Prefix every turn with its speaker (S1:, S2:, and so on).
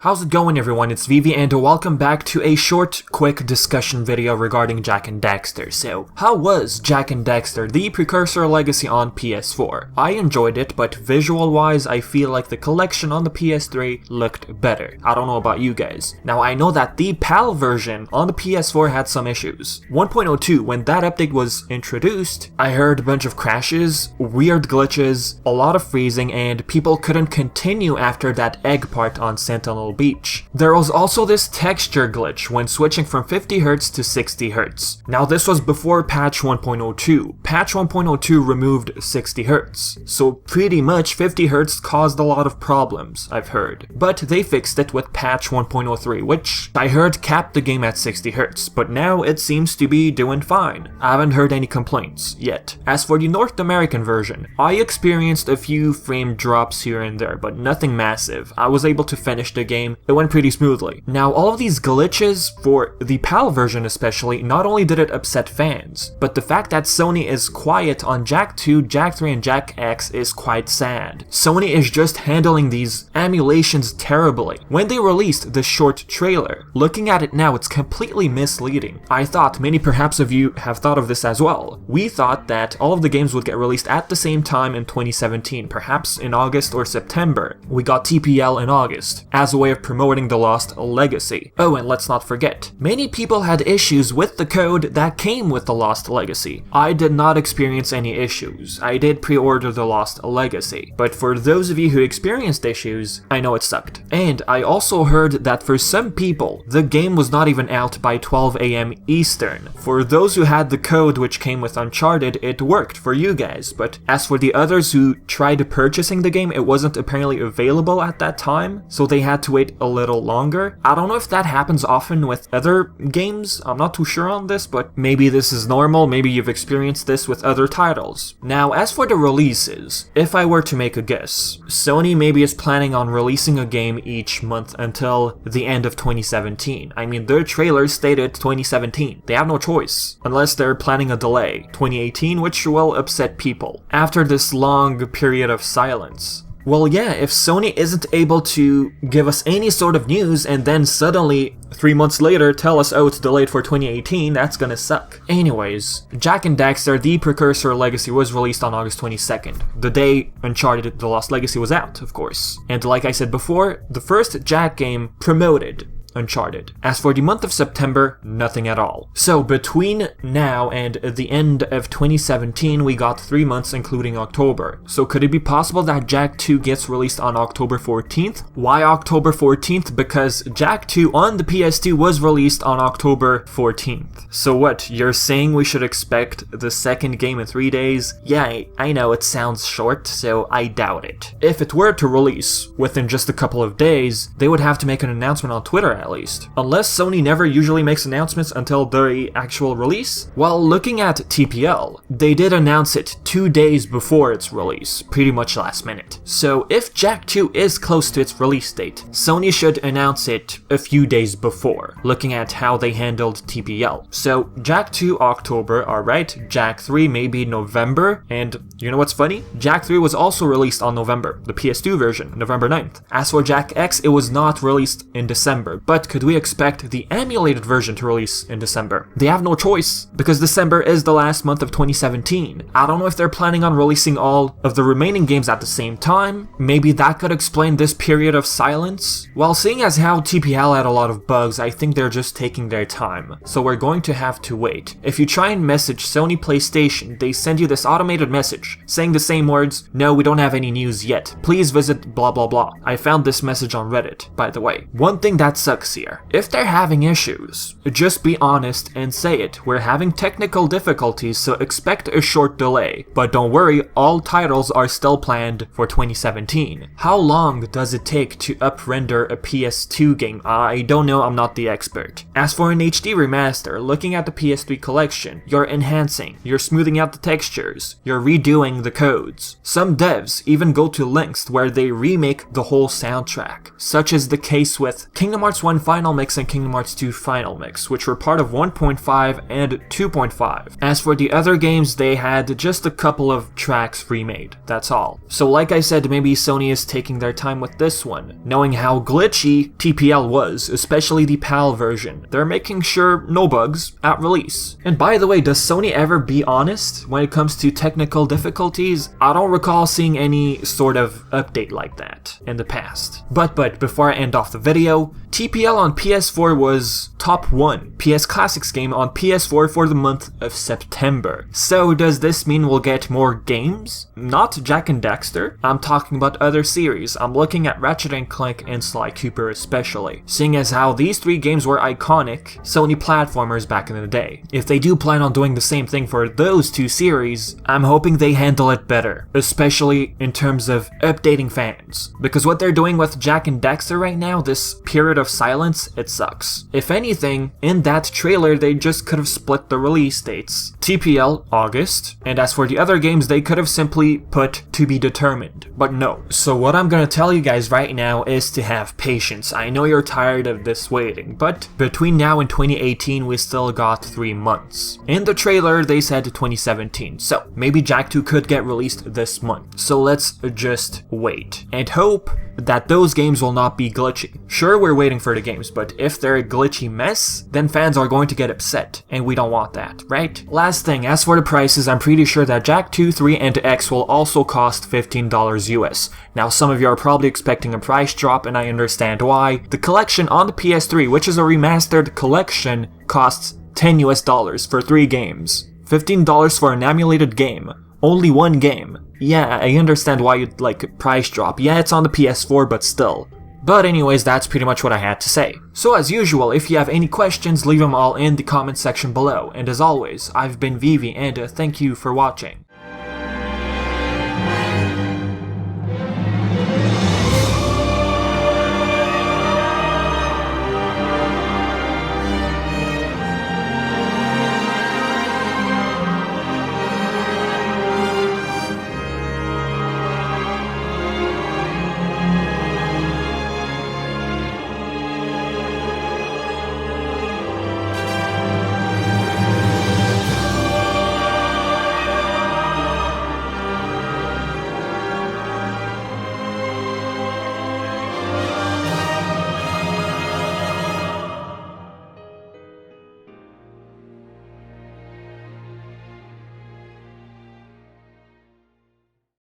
S1: How's it going, everyone? It's Vivi and welcome back to a short, quick discussion video regarding Jak and Daxter. So, how was Jak and Daxter, the Precursor Legacy on PS4? I enjoyed it, but visual-wise, I feel like the collection on the PS3 looked better. I don't know about you guys. Now, I know that the PAL version on the PS4 had some issues. 1.02, when that update was introduced, I heard a bunch of crashes, weird glitches, a lot of freezing, and people couldn't continue after that egg part on Sentinel Beach. There was also this texture glitch when switching from 50Hz to 60Hz. Now this was before patch 1.02. Patch 1.02 removed 60Hz, so pretty much 50Hz caused a lot of problems, I've heard. But they fixed it with patch 1.03, which I heard capped the game at 60Hz, but now it seems to be doing fine. I haven't heard any complaints yet. As for the North American version, I experienced a few frame drops here and there, but nothing massive. I was able to finish the game. It went pretty smoothly. Now, all of these glitches, for the PAL version especially, not only did it upset fans, but the fact that Sony is quiet on Jak 2, Jak 3, and Jak X is quite sad. Sony is just handling these emulations terribly. When they released the short trailer, looking at it now, it's completely misleading. I thought, many perhaps of you have thought of this as well. We thought that all of the games would get released at the same time in 2017, perhaps in August or September. We got TPL in August, as a way of promoting The Lost Legacy. Oh, and let's not forget, many people had issues with the code that came with The Lost Legacy. I did not experience any issues. I did pre-order The Lost Legacy, but for those of you who experienced issues, I know it sucked. And I also heard that for some people, the game was not even out by 12 AM Eastern. For those who had the code which came with Uncharted, it worked for you guys, but as for the others who tried purchasing the game, it wasn't apparently available at that time, so they had to wait a little longer. I don't know if that happens often with other games, I'm not too sure on this, but maybe this is normal, maybe you've experienced this with other titles. Now, as for the releases, if I were to make a guess, Sony maybe is planning on releasing a game each month until the end of 2017. I mean, their trailers stated 2017. They have no choice, unless they're planning a delay, 2018, which will upset people. After this long period of silence. Well, yeah, if Sony isn't able to give us any sort of news and then suddenly 3 months later tell us, oh, it's delayed for 2018, that's gonna suck. Anyways, Jak and Daxter, the Precursor Legacy was released on August 22nd, the day Uncharted The Lost Legacy was out, of course. And like I said before, the first Jak game promoted Uncharted. As for the month of September, nothing at all. So between now and the end of 2017, we got 3 months including October. So could it be possible that Jak 2 gets released on October 14th? Why October 14th? Because Jak 2 on the PS2 was released on October 14th. So what, you're saying we should expect the second game in 3 days? Yeah, I know it sounds short, so I doubt it. If it were to release within just a couple of days, they would have to make an announcement on Twitter at least. Unless Sony never usually makes announcements until the actual release. While looking at TPL, they did announce it 2 days before its release, pretty much last minute. So if Jak 2 is close to its release date, Sony should announce it a few days before, looking at how they handled TPL. So Jak 2 October, alright, Jak 3 maybe November, and you know what's funny? Jak 3 was also released on November, the PS2 version, November 9th. As for Jak X, it was not released in December, but could we expect the emulated version to release in December? They have no choice, because December is the last month of 2017. I don't know if they're planning on releasing all of the remaining games at the same time. Maybe that could explain this period of silence. While seeing as how TPL had a lot of bugs, I think they're just taking their time. So we're going to have to wait. If you try and message Sony PlayStation, they send you this automated message saying the same words, "No, we don't have any news yet. Please visit blah blah blah." I found this message on Reddit, by the way. One thing that sucks here. If they're having issues, just be honest and say it. We're having technical difficulties, so expect a short delay. But don't worry, all titles are still planned for 2017. How long does it take to up-render a PS2 game? I don't know, I'm not the expert. As for an HD remaster, looking at the PS3 collection, you're enhancing, you're smoothing out the textures, you're redoing the codes. Some devs even go to lengths where they remake the whole soundtrack, such as the case with Kingdom Hearts 1 Final Mix and Kingdom Hearts 2 Final Mix, which were part of 1.5 and 2.5. As for the other games, they had just a couple of tracks remade, that's all. So like I said, maybe Sony is taking their time with this one. Knowing how glitchy TPL was, especially the PAL version, they're making sure no bugs at release. And by the way, does Sony ever be honest when it comes to technical difficulties? I don't recall seeing any sort of update like that in the past. But before I end off the video, TPL on PS4 was top 1 PS Classics game on PS4 for the month of September. So does this mean we'll get more games? Not Jak and Daxter, I'm talking about other series. I'm looking at Ratchet Clank and Sly Cooper especially, seeing as how these 3 games were iconic Sony platformers back in the day. If they do plan on doing the same thing for those 2 series, I'm hoping they handle it better, especially in terms of updating fans. Because what they're doing with Jak and Daxter right now, this period of silence, it sucks. If anything, in that trailer they just could have split the release dates. TPL, August, and as for the other games they could have simply put to be determined. But no. So what I'm gonna tell you guys right now is to have patience. I know you're tired of this waiting, but between now and 2018 we still got 3 months. In the trailer they said 2017, so maybe Jak 2 could get released this month. So let's just wait and hope that those games will not be glitchy. Sure, we're waiting for the games, but if they're a glitchy mess, then fans are going to get upset, and we don't want that, right? Last thing, as for the prices, I'm pretty sure that Jak 2, 3, and X will also cost $15 US. Now, some of you are probably expecting a price drop, and I understand why. The collection on the PS3, which is a remastered collection, costs $10 US for 3 games. $15 for an emulated game. Only 1 game. Yeah, I understand why you'd like a price drop. Yeah, it's on the PS4, but still. But anyways, that's pretty much what I had to say. So as usual, if you have any questions, leave them all in the comment section below. And as always, I've been Vivi, and thank you for watching.